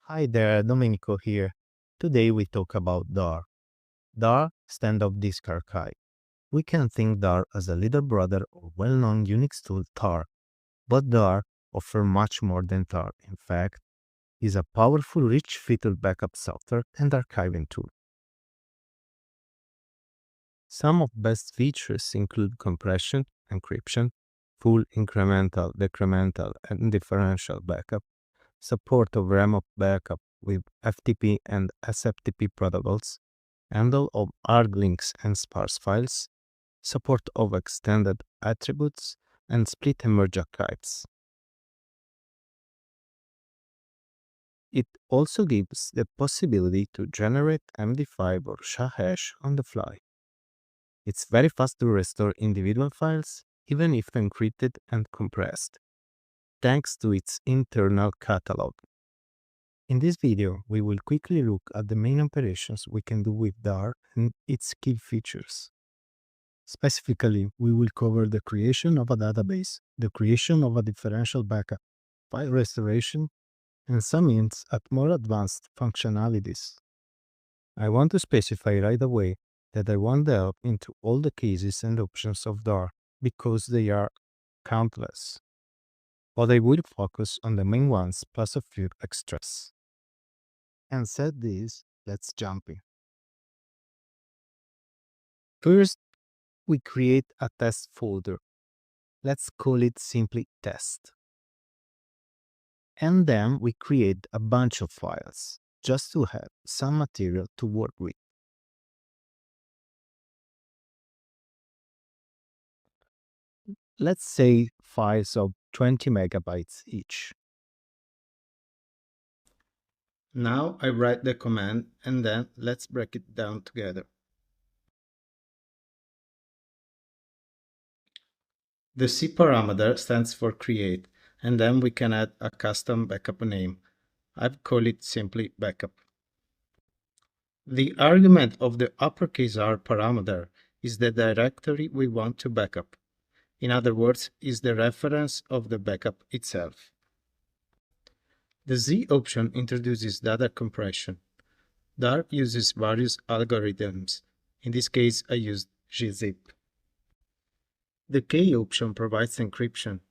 Hi there, Domenico here. Today we talk about DaR. DaR stands for Disk Archive. We can think DaR as a little brother of well-known Unix tool tar, but DaR offers much more than tar. In fact, is a powerful, rich feature backup software and archiving tool. Some of best features include compression, encryption, full incremental, decremental, and differential backup, support of remote backup with FTP and SFTP protocols, handle of hard links and sparse files, support of extended attributes, and split and merge archives. It also gives the possibility to generate MD5 or SHA-hash on the fly. It's very fast to restore individual files, even if encrypted and compressed, thanks to its internal catalog. In this video, we will quickly look at the main operations we can do with DaR and its key features. Specifically, we will cover the creation of a database, the creation of a differential backup, file restoration, and some hints at more advanced functionalities. I want to specify right away that I won't delve into all the cases and options of DaR because they are countless, but I will focus on the main ones plus a few extras. And said this, let's jump in. First, we create a test folder. Let's call it simply test. And then we create a bunch of files just to have some material to work with. Let's say files of 20 megabytes each. Now I write the command and then let's break it down together. The C parameter stands for create, and then we can add a custom backup name. I've called it simply backup. The argument of the uppercase R parameter is the directory we want to backup. In other words, is the reference of the backup itself. The Z option introduces data compression. DaR uses various algorithms. In this case, I used gzip. The K option provides encryption.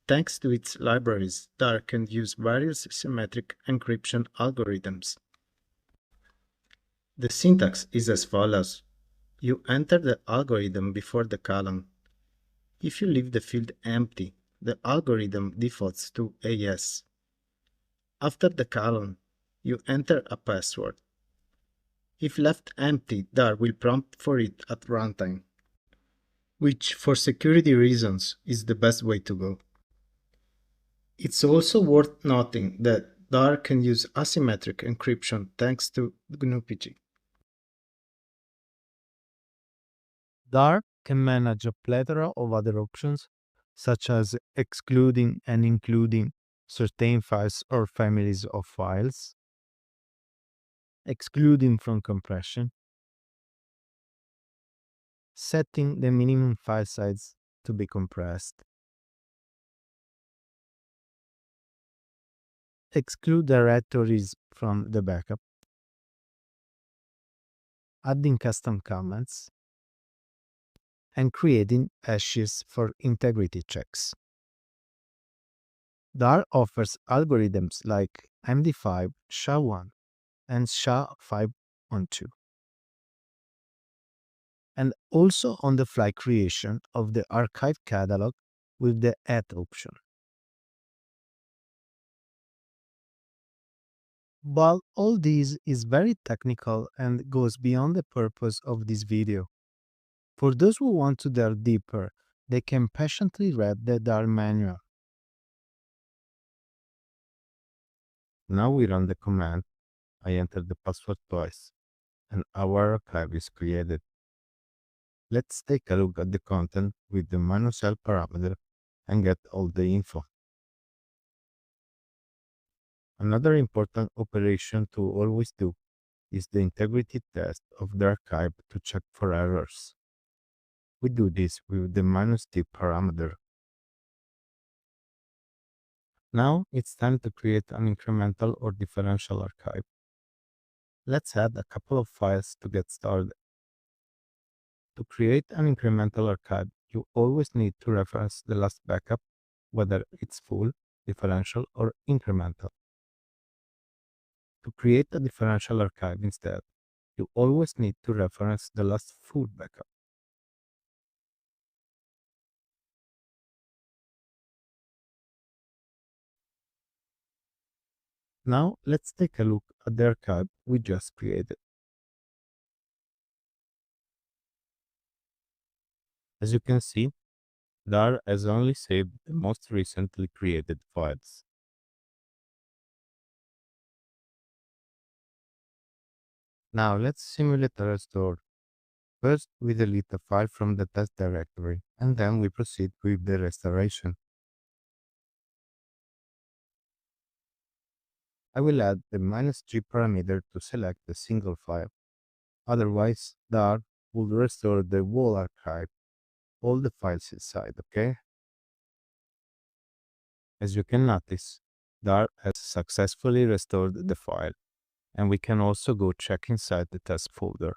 Thanks to its libraries, DaR can use various symmetric encryption algorithms. The syntax is as follows. You enter the algorithm before the colon. If you leave the field empty, the algorithm defaults to a yes. After the colon, you enter a password. If left empty, DaR will prompt for it at runtime, which for security reasons is the best way to go. It's also worth noting that DaR can use asymmetric encryption thanks to GNU-PG. DaR can manage a plethora of other options, such as excluding and including certain files or families of files, excluding from compression, setting the minimum file size to be compressed, exclude directories from the backup, adding custom comments, and creating hashes for integrity checks. DaR offers algorithms like MD5, SHA-1, and SHA-512, and also on-the-fly creation of the archive catalog with the add option. But all this is very technical and goes beyond the purpose of this video. For those who want to delve deeper, they can patiently read the DaR manual. Now we run the command. I enter the password twice, and our archive is created. Let's take a look at the content with the -l parameter and get all the info. Another important operation to always do is the integrity test of the archive to check for errors. We do this with the -t parameter. Now it's time to create an incremental or differential archive. Let's add a couple of files to get started. To create an incremental archive, you always need to reference the last backup, whether it's full, differential, or incremental. To create a differential archive instead, you always need to reference the last full backup. Now let's take a look at the archive we just created. As you can see, DaR has only saved the most recently created files. Now let's simulate a restore. First, we delete the file from the test directory, and then we proceed with the restoration. I will add the -g parameter to select the single file. Otherwise, DaR will restore the whole archive, all the files inside, okay? As you can notice, DaR has successfully restored the file, and we can also go check inside the test folder.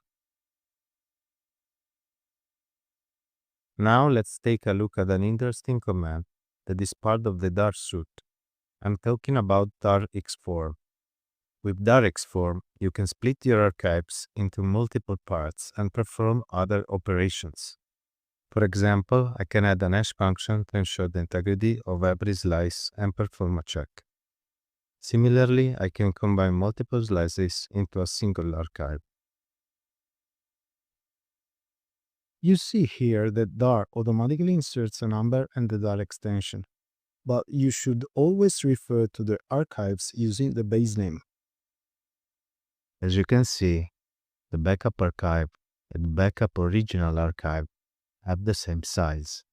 Now let's take a look at an interesting command that is part of the DaR suite. I'm talking about DaR Xform. With DaR Xform, you can split your archives into multiple parts and perform other operations. For example, I can add an hash function to ensure the integrity of every slice and perform a check. Similarly, I can combine multiple slices into a single archive. You see here that DaR automatically inserts a number and the DaR extension, but you should always refer to the archives using the base name. As you can see, the backup archive and the backup original archive have the same size.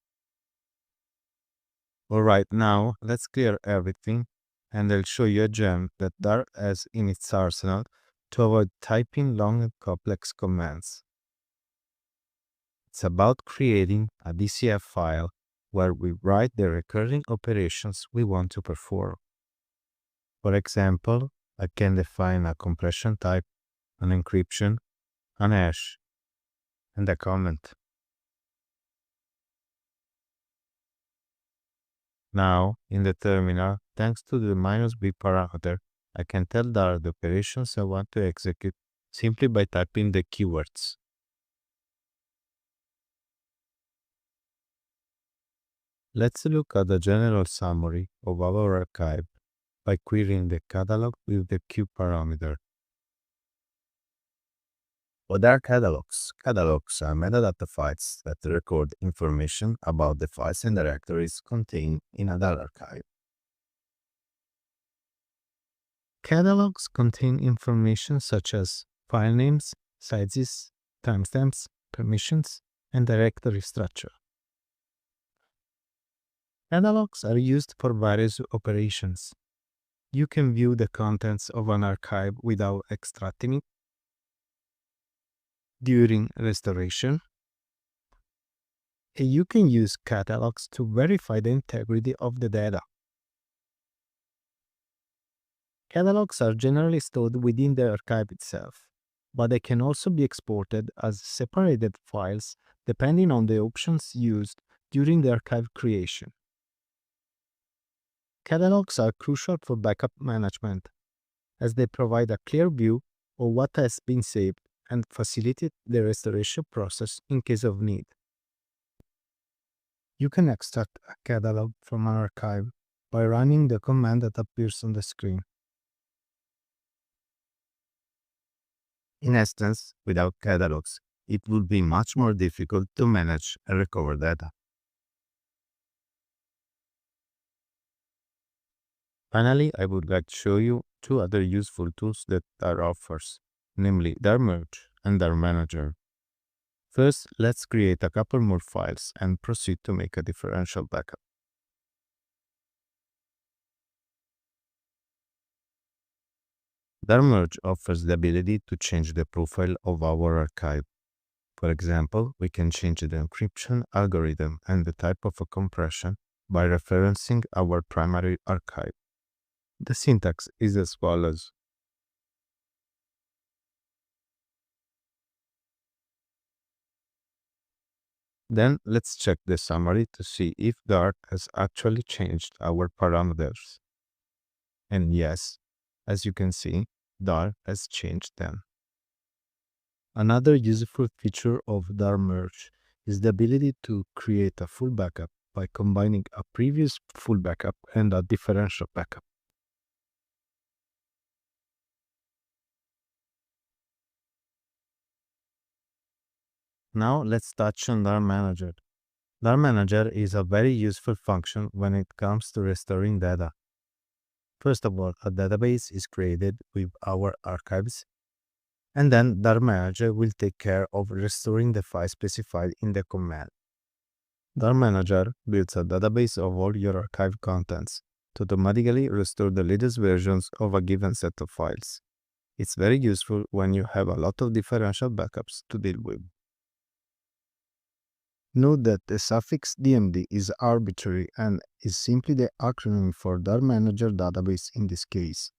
Alright, now let's clear everything and I'll show you a gem that DaR has in its arsenal to avoid typing long and complex commands. It's about creating a DCF file where we write the recurring operations we want to perform. For example, I can define a compression type, an encryption, an hash, and a comment. Now, in the terminal, thanks to the -b parameter, I can tell DaR the operations I want to execute simply by typing the keywords. Let's look at the general summary of our archive by querying the catalog with the Q parameter. What are catalogs? Catalogs are metadata files that record information about the files and directories contained in a DaR archive. Catalogs contain information such as file names, sizes, timestamps, permissions, and directory structure. Catalogs are used for various operations. You can view the contents of an archive without extracting it, during restoration, and you can use catalogs to verify the integrity of the data. Catalogs are generally stored within the archive itself, but they can also be exported as separated files depending on the options used during the archive creation. Catalogs are crucial for backup management, as they provide a clear view of what has been saved and facilitate the restoration process in case of need. You can extract a catalog from an archive by running the command that appears on the screen. In essence, without catalogs, it would be much more difficult to manage and recover data. Finally, I would like to show you two other useful tools that DaR offers, namely DaR Merge and DaR Manager. First, let's create a couple more files and proceed to make a differential backup. DaR Merge offers the ability to change the profile of our archive. For example, we can change the encryption algorithm and the type of a compression by referencing our primary archive. The syntax is as follows. Then let's check the summary to see if DaR has actually changed our parameters. And yes, as you can see, DaR has changed them. Another useful feature of DaR merge is the ability to create a full backup by combining a previous full backup and a differential backup. Now let's touch on DaR Manager. DaR Manager is a very useful function when it comes to restoring data. First of all, a database is created with our archives, and then DaR Manager will take care of restoring the file specified in the command. DaR Manager builds a database of all your archive contents to automatically restore the latest versions of a given set of files. It's very useful when you have a lot of differential backups to deal with. Note that the suffix DMD is arbitrary and is simply the acronym for DaR Manager Database in this case.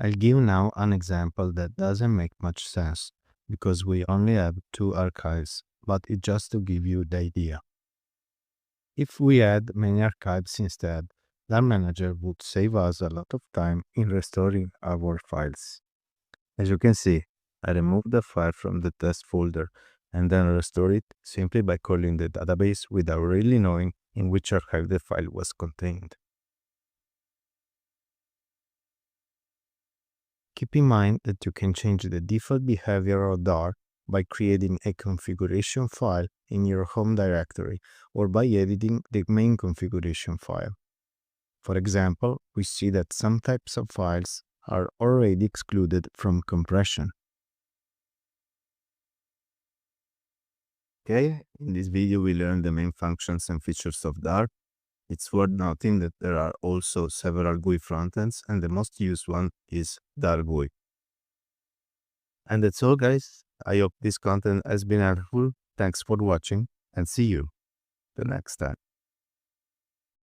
I'll give now an example that doesn't make much sense because we only have two archives, but it's just to give you the idea. If we add many archives instead, DaR Manager would save us a lot of time in restoring our files. As you can see, I removed the file from the test folder and then restore it simply by calling the database without really knowing in which archive the file was contained. Keep in mind that you can change the default behavior of DaR by creating a configuration file in your home directory or by editing the main configuration file. For example, we see that some types of files are already excluded from compression. Okay, in this video we learned the main functions and features of DaR. It's worth noting that there are also several GUI frontends and the most used one is DaR GUI. And that's all guys. I hope this content has been helpful. Thanks for watching and see you the next time.